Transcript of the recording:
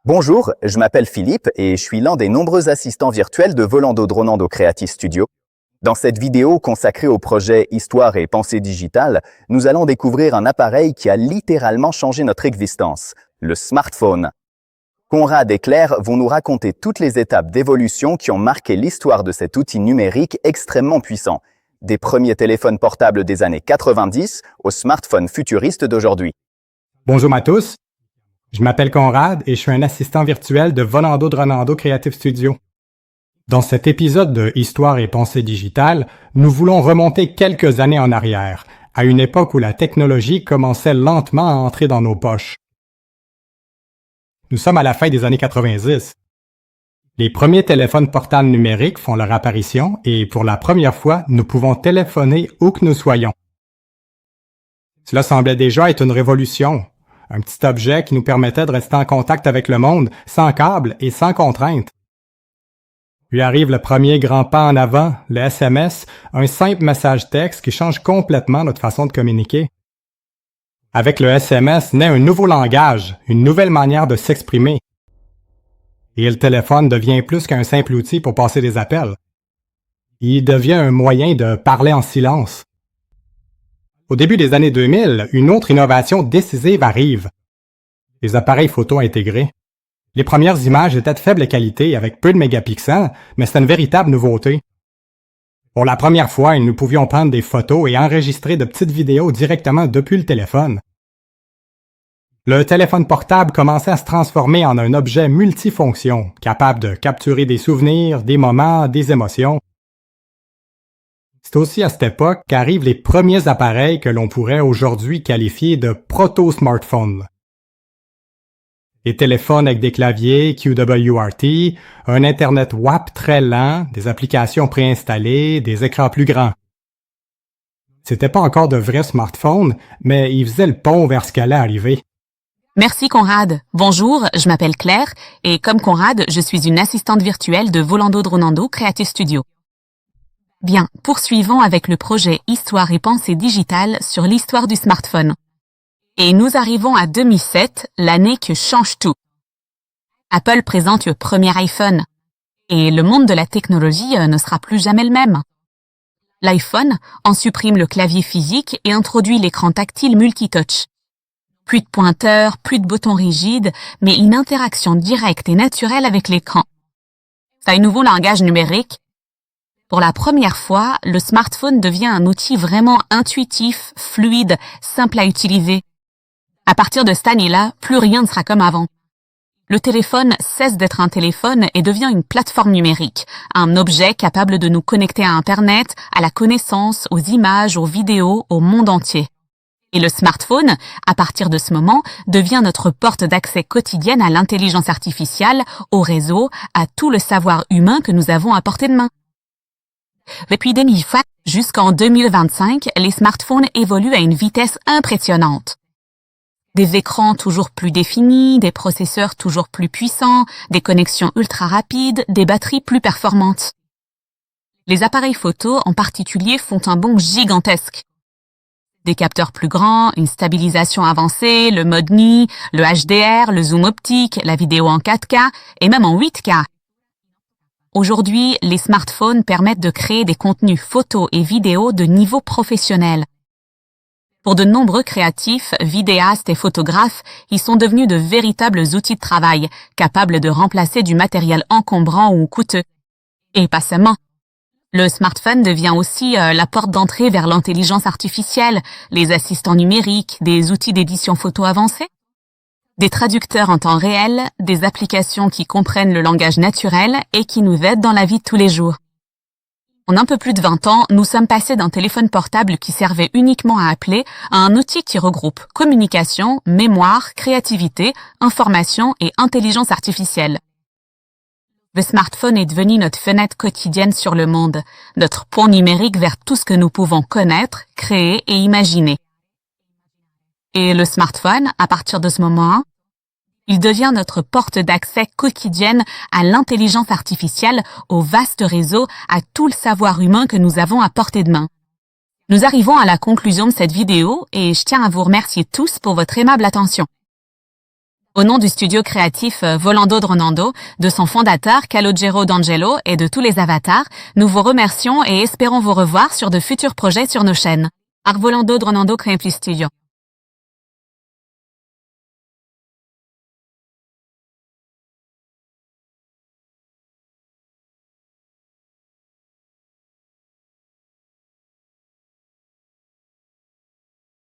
Bonjour, je m'appelle Philippe et je suis l'un des nombreux assistants virtuels de Volando Dronando Creative Studio. Dans cette vidéo consacrée au projet Histoire et pensée digitale, nous allons découvrir un appareil qui a littéralement changé notre existence, le smartphone. Conrad et Claire vont nous raconter toutes les étapes d'évolution qui ont marqué l'histoire de cet outil numérique extrêmement puissant, des premiers téléphones portables des années 90 aux smartphones futuristes d'aujourd'hui. Bonjour à tous, je m'appelle Conrad et je suis un assistant virtuel de Volando Dronando Creative Studio. Dans cet épisode de Histoire et pensée digitale, nous voulons remonter quelques années en arrière, à une époque où la technologie commençait lentement à entrer dans nos poches. Nous sommes à la fin des années 90. Les premiers téléphones portables numériques font leur apparition et pour la première fois, nous pouvons téléphoner où que nous soyons. Cela semblait déjà être une révolution, un petit objet qui nous permettait de rester en contact avec le monde sans câble et sans contrainte. Puis arrive le premier grand pas en avant, le SMS, un simple message texte qui change complètement notre façon de communiquer. Avec le SMS naît un nouveau langage, une nouvelle manière de s'exprimer. Et le téléphone devient plus qu'un simple outil pour passer des appels. Il devient un moyen de parler en silence. Au début des années 2000, une autre innovation décisive arrive. Les appareils photo intégrés. Les premières images étaient de faible qualité avec peu de mégapixels, mais c'était une véritable nouveauté. Pour la première fois, nous pouvions prendre des photos et enregistrer de petites vidéos directement depuis le téléphone. Le téléphone portable commençait à se transformer en un objet multifonction, capable de capturer des souvenirs, des moments, des émotions. C'est aussi à cette époque qu'arrivent les premiers appareils que l'on pourrait aujourd'hui qualifier de proto-smartphones. Des téléphones avec des claviers QWERTY, un Internet WAP très lent, des applications préinstallées, des écrans plus grands. C'était pas encore de vrais smartphones, mais ils faisaient le pont vers ce qu'allait arriver. Merci Conrad. Bonjour, je m'appelle Claire et comme Conrad, je suis une assistante virtuelle de Volando Dronando Creative Studio. Bien, poursuivons avec le projet Histoire et pensée digitale sur l'histoire du smartphone. Et nous arrivons à 2007, l'année qui change tout. Apple présente le premier iPhone. Et le monde de la technologie ne sera plus jamais le même. L'iPhone en supprime le clavier physique et introduit l'écran tactile multitouch. Plus de pointeurs, plus de boutons rigides, mais une interaction directe et naturelle avec l'écran. C'est un nouveau langage numérique. Pour la première fois, le smartphone devient un outil vraiment intuitif, fluide, simple à utiliser. À partir de cette année-là, plus rien ne sera comme avant. Le téléphone cesse d'être un téléphone et devient une plateforme numérique, un objet capable de nous connecter à Internet, à la connaissance, aux images, aux vidéos, au monde entier. Et le smartphone, à partir de ce moment, devient notre porte d'accès quotidienne à l'intelligence artificielle, au réseau, à tout le savoir humain que nous avons à portée de main. Depuis 2005 jusqu'en 2025, les smartphones évoluent à une vitesse impressionnante. Des écrans toujours plus définis, des processeurs toujours plus puissants, des connexions ultra rapides, des batteries plus performantes. Les appareils photo en particulier font un bond gigantesque. Des capteurs plus grands, une stabilisation avancée, le mode nuit, le HDR, le zoom optique, la vidéo en 4K et même en 8K. Aujourd'hui, les smartphones permettent de créer des contenus photos et vidéos de niveau professionnel. Pour de nombreux créatifs, vidéastes et photographes, ils sont devenus de véritables outils de travail, capables de remplacer du matériel encombrant ou coûteux. Et pas seulement. Le smartphone devient aussi la porte d'entrée vers l'intelligence artificielle, les assistants numériques, des outils d'édition photo avancés, des traducteurs en temps réel, des applications qui comprennent le langage naturel et qui nous aident dans la vie de tous les jours. En un peu plus de 20 ans, nous sommes passés d'un téléphone portable qui servait uniquement à appeler à un outil qui regroupe communication, mémoire, créativité, information et intelligence artificielle. Le smartphone est devenu notre fenêtre quotidienne sur le monde, notre pont numérique vers tout ce que nous pouvons connaître, créer et imaginer. Et le smartphone, à partir de ce moment, il devient notre porte d'accès quotidienne à l'intelligence artificielle, au vaste réseau, à tout le savoir humain que nous avons à portée de main. Nous arrivons à la conclusion de cette vidéo et je tiens à vous remercier tous pour votre aimable attention. Au nom du studio créatif Volando Dronando, de son fondateur Calogero D'Angelo et de tous les avatars, nous vous remercions et espérons vous revoir sur de futurs projets sur nos chaînes. Ar Volando Dronando Creative Studio.